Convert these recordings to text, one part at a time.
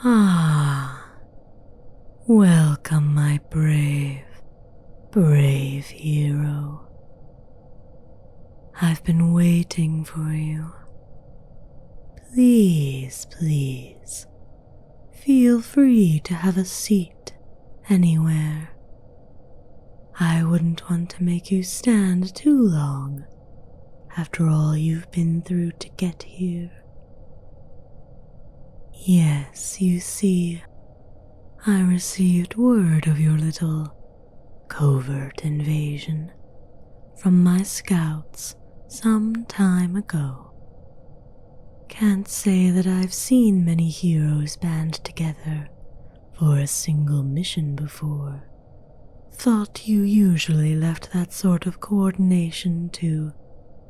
Ah, welcome, my brave, brave hero. I've been waiting for you. Please, please, feel free to have a seat anywhere. I wouldn't want to make you stand too long after all you've been through to get here. Yes, you see, I received word of your little covert invasion from my scouts some time ago. Can't say that I've seen many heroes band together for a single mission before. Thought you usually left that sort of coordination to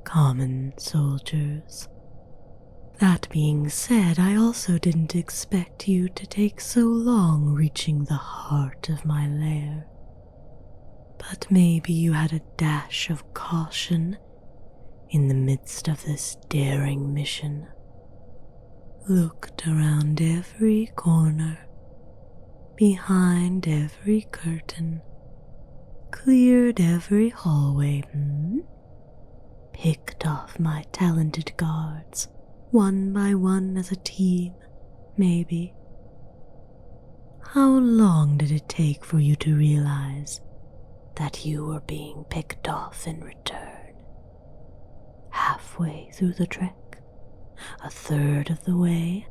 common soldiers. That being said, I also didn't expect you to take so long reaching the heart of my lair. But maybe you had a dash of caution in the midst of this daring mission. Looked around every corner, behind every curtain, cleared every hallway, picked off my talented guards, one by one as a team, maybe. How long did it take for you to realize that you were being picked off in return? Halfway through the trek? A third of the way?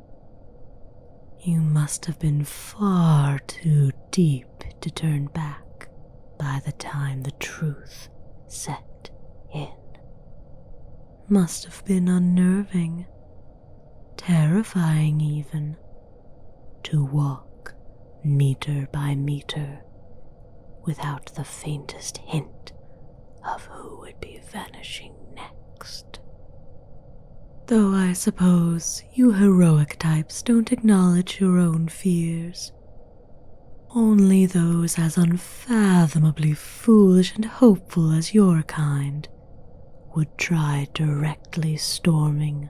You must have been far too deep to turn back by the time the truth set in. Must have been unnerving, terrifying even, to walk meter by meter without the faintest hint of who would be vanishing next. Though I suppose you heroic types don't acknowledge your own fears. Only those as unfathomably foolish and hopeful as your kind would try directly storming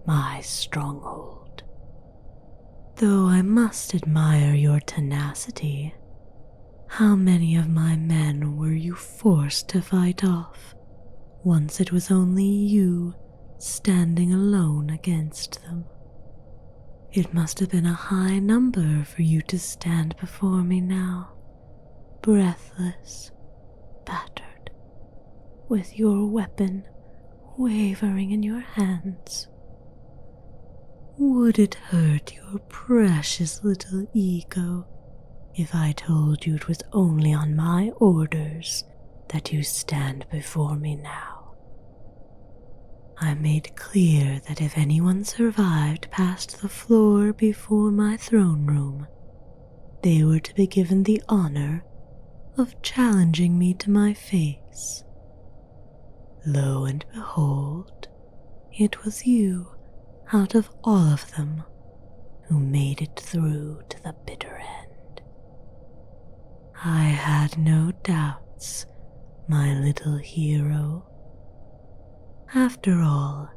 my stronghold. Though I must admire your tenacity. How many of my men were you forced to fight off once it was only you standing alone against them? It must have been a high number for you to stand before me now, breathless, battered, with your weapon wavering in your hands. Would it hurt your precious little ego if I told you it was only on my orders that you stand before me now? I made clear that if anyone survived past the floor before my throne room, they were to be given the honor of challenging me to my face. Lo and behold, it was you, out of all of them, who made it through to the bitter end. I had no doubts, my little hero. After all,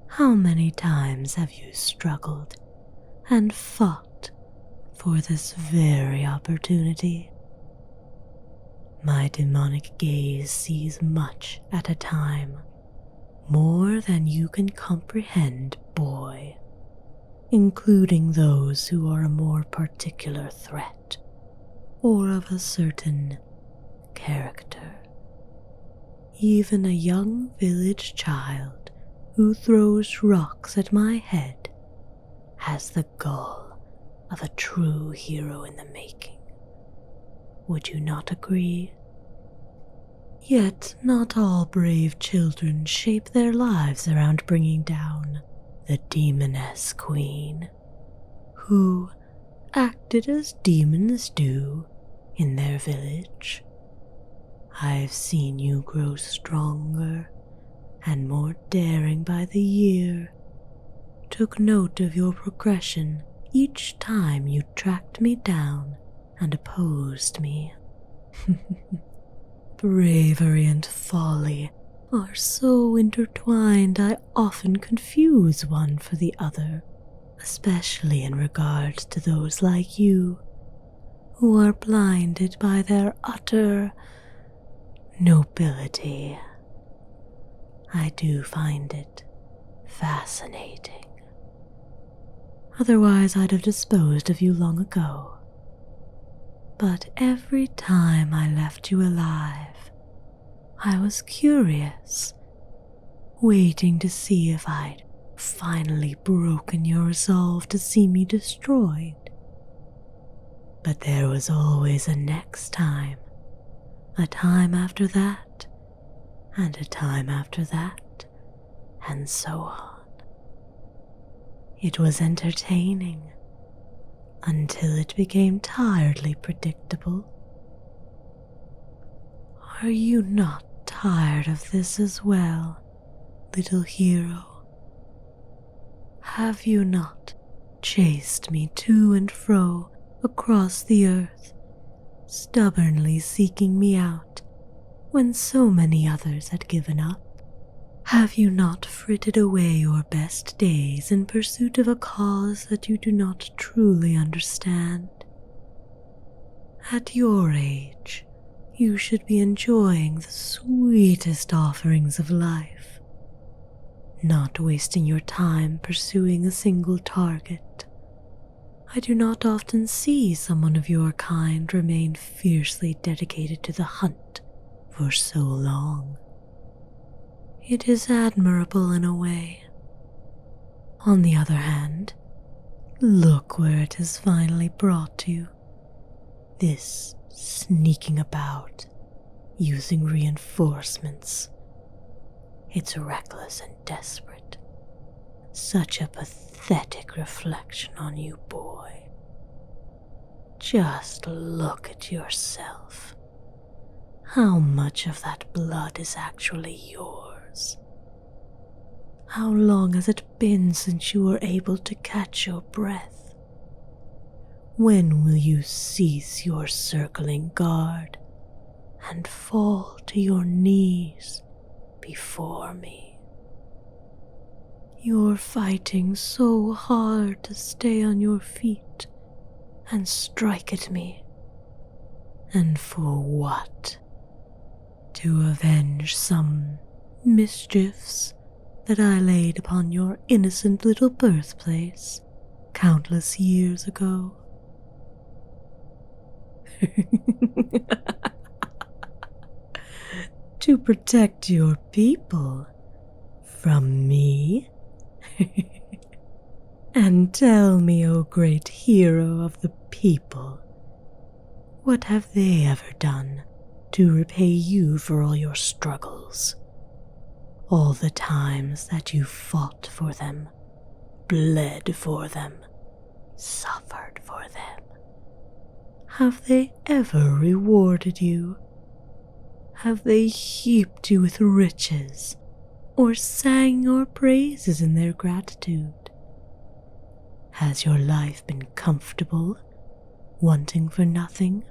how many times have you struggled and fought for this very opportunity? My demonic gaze sees much at a time, more than you can comprehend, boy, including those who are a more particular threat or of a certain character. Even a young village child who throws rocks at my head has the gall of a true hero in the making. Would you not agree? Yet not all brave children shape their lives around bringing down the Demoness Queen, who acted as demons do in their village. I've seen you grow stronger and more daring by the year. Took note of your progression each time you tracked me down and opposed me. Bravery and folly are so intertwined I often confuse one for the other, especially in regards to those like you who are blinded by their utter nobility. I do find it fascinating. Otherwise, I'd have disposed of you long ago. But every time I left you alive, I was curious, waiting to see if I'd finally broken your resolve to see me destroyed. But there was always a next time, a time after that, and a time after that, and so on. It was entertaining until it became tiredly predictable. Are you not tired of this as well, little hero? Have you not chased me to and fro across the earth, stubbornly seeking me out when so many others had given up? Have you not frittered away your best days in pursuit of a cause that you do not truly understand? At your age, you should be enjoying the sweetest offerings of life, not wasting your time pursuing a single target. I do not often see someone of your kind remain fiercely dedicated to the hunt for so long. It is admirable in a way. On the other hand, look where it has finally brought you. This sneaking about, using reinforcements. It's reckless and desperate. Such a pathetic reflection on you, boy. Just look at yourself. How much of that blood is actually yours? How long has it been since you were able to catch your breath? When will you cease your circling guard and fall to your knees before me? You're fighting so hard to stay on your feet and strike at me. And for what? To avenge some mischiefs that I laid upon your innocent little birthplace countless years ago. To protect your people from me? And tell me, O great hero of the people, what have they ever done to repay you for all your struggles? All the times that you fought for them, bled for them, suffered for them. Have they ever rewarded you? Have they heaped you with riches, or sang your praises in their gratitude? Has your life been comfortable, wanting for nothing?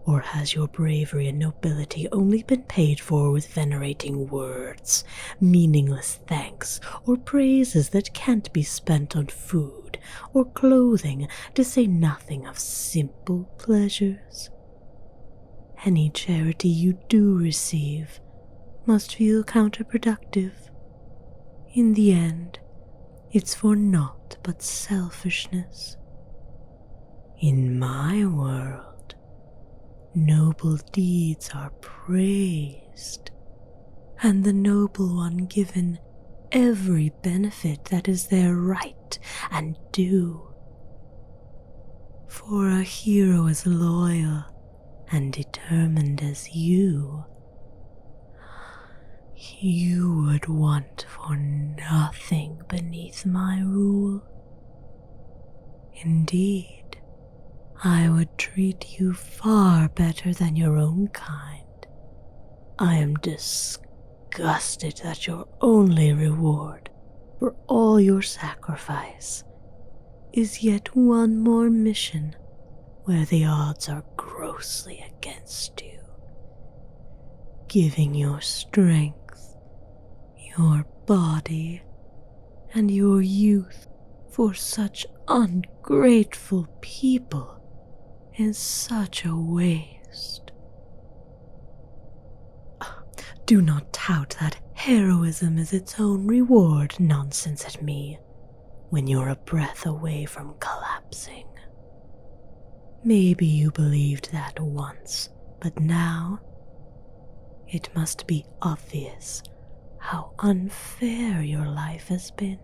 Or has your bravery and nobility only been paid for with venerating words, meaningless thanks, or praises that can't be spent on food or clothing, to say nothing of simple pleasures? Any charity you do receive must feel counterproductive. In the end, it's for naught but selfishness. In my world, noble deeds are praised, and the noble one given every benefit that is their right and due. For a hero as loyal and determined as you would want for nothing beneath my rule. Indeed, I would treat you far better than your own kind. I am disgusted that your only reward for all your sacrifice is yet one more mission where the odds are grossly against you, giving your strength, your body, and your youth for such ungrateful people is such a waste. Do not tout that heroism is its own reward nonsense at me when you're a breath away from collapsing. Maybe you believed that once, but now it must be obvious how unfair your life has been.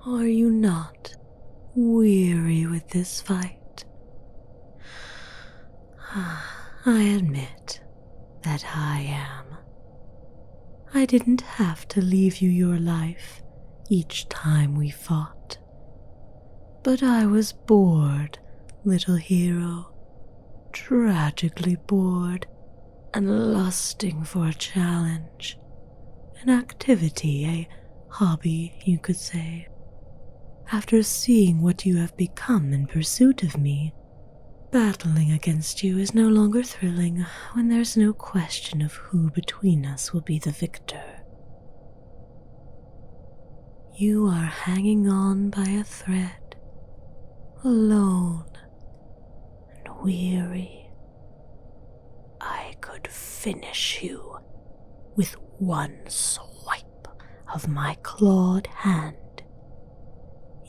Are you not weary with this fight? I admit that I am. I didn't have to leave you your life each time we fought, but I was bored, little hero, tragically bored and lusting for a challenge, an activity, a hobby, you could say. After seeing what you have become in pursuit of me, battling against you is no longer thrilling when there's no question of who between us will be the victor. You are hanging on by a thread, alone and weary. I could finish you with one swipe of my clawed hand,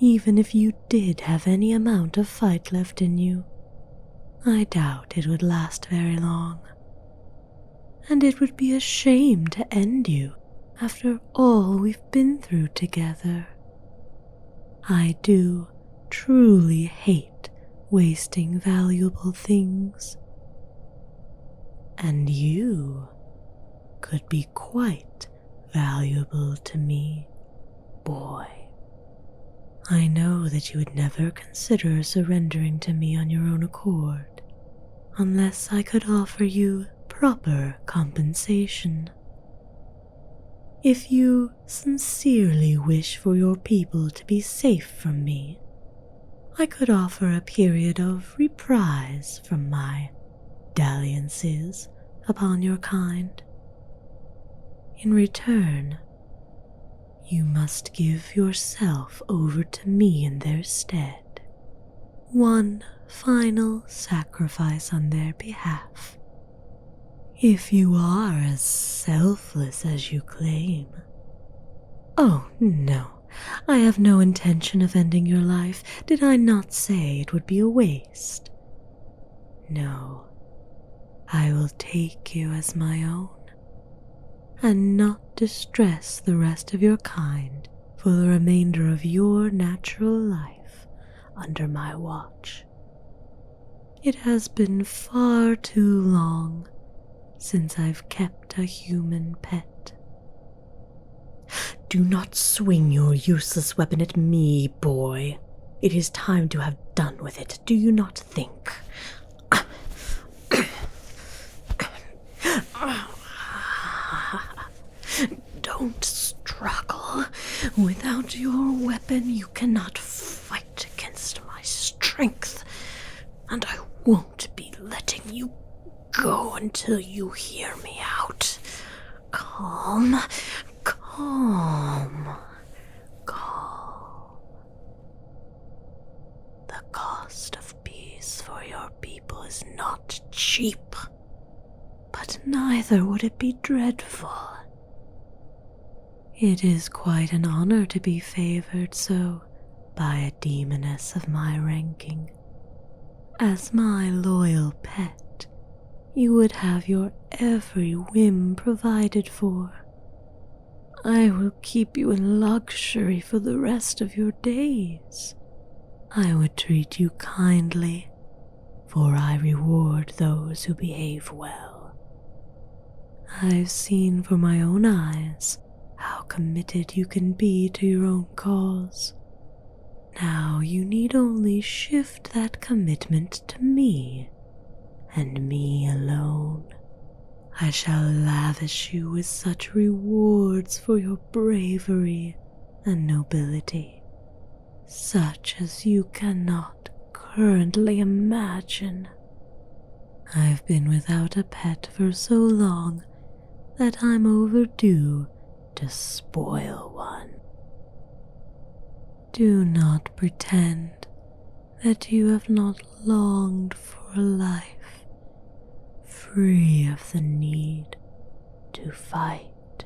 even if you did have any amount of fight left in you. I doubt it would last very long, and it would be a shame to end you after all we've been through together. I do truly hate wasting valuable things, and you could be quite valuable to me, boy. I know that you would never consider surrendering to me on your own accord, unless I could offer you proper compensation. If you sincerely wish for your people to be safe from me, I could offer a period of reprise from my dalliances upon your kind. In return, you must give yourself over to me in their stead, one final sacrifice on their behalf, if you are as selfless as you claim. Oh, no, I have no intention of ending your life. Did I not say it would be a waste? No, I will take you as my own, and not distress the rest of your kind for the remainder of your natural life under my watch. It has been far too long since I've kept a human pet. Do not swing your useless weapon at me, boy. It is time to have done with it, do you not think? Don't struggle. Without your weapon, you cannot fight against my strength, and I won't be letting you go until you hear me out. Calm, calm, calm. The cost of peace for your people is not cheap, but neither would it be dreadful. It is quite an honor to be favored so by a demoness of my ranking. As my loyal pet, you would have your every whim provided for. I will keep you in luxury for the rest of your days. I would treat you kindly, for I reward those who behave well. I've seen for my own eyes how committed you can be to your own cause. Now you need only shift that commitment to me, and me alone. I shall lavish you with such rewards for your bravery and nobility, such as you cannot currently imagine. I've been without a pet for so long that I'm overdue to spoil one. Do not pretend that you have not longed for a life free of the need to fight,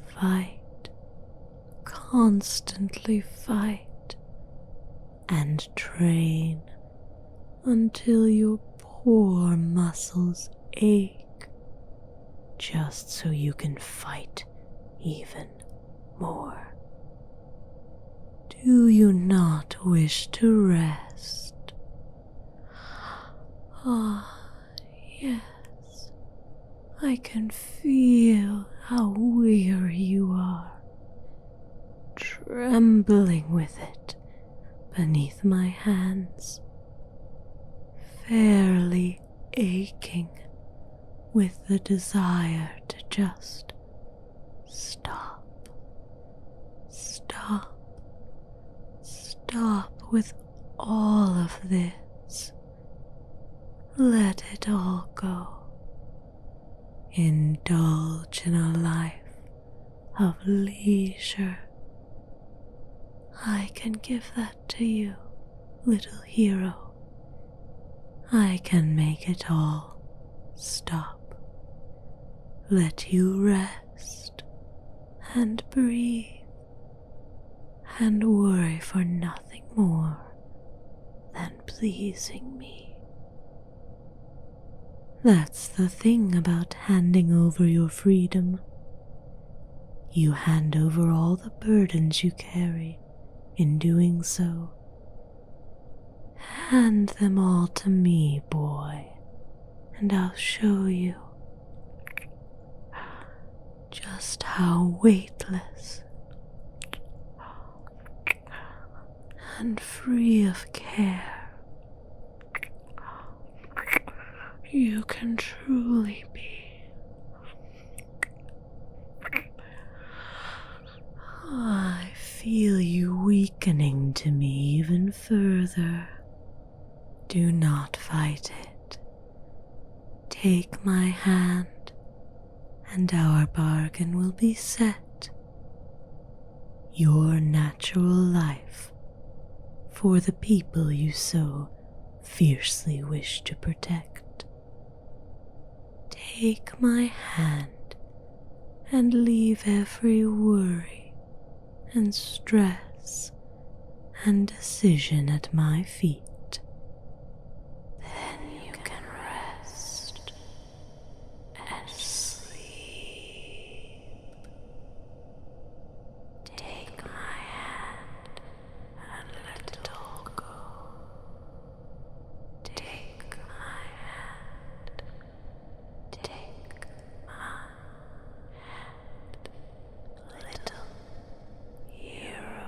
fight, constantly fight, and train until your poor muscles ache just so you can fight even more. Do you not wish to rest? Ah, yes, I can feel how weary you are, trembling with it beneath my hands, fairly aching with the desire to just stop, stop, stop with all of this. Let it all go. Indulge in a life of leisure. I can give that to you, little hero. I can make it all stop. Let you rest and breathe and worry for nothing more than pleasing me. That's the thing about handing over your freedom. You hand over all the burdens you carry in doing so. Hand them all to me, boy, and I'll show you just how weightless and free of care you can truly be. I feel you weakening to me even further. Do not fight it. Take my hand, and our bargain will be set. Your natural life for the people you so fiercely wish to protect. Take my hand and leave every worry and stress and decision at my feet. Then you can rest and sleep. Take my hand and let it all go. Take my hand. Take my hand, little hero.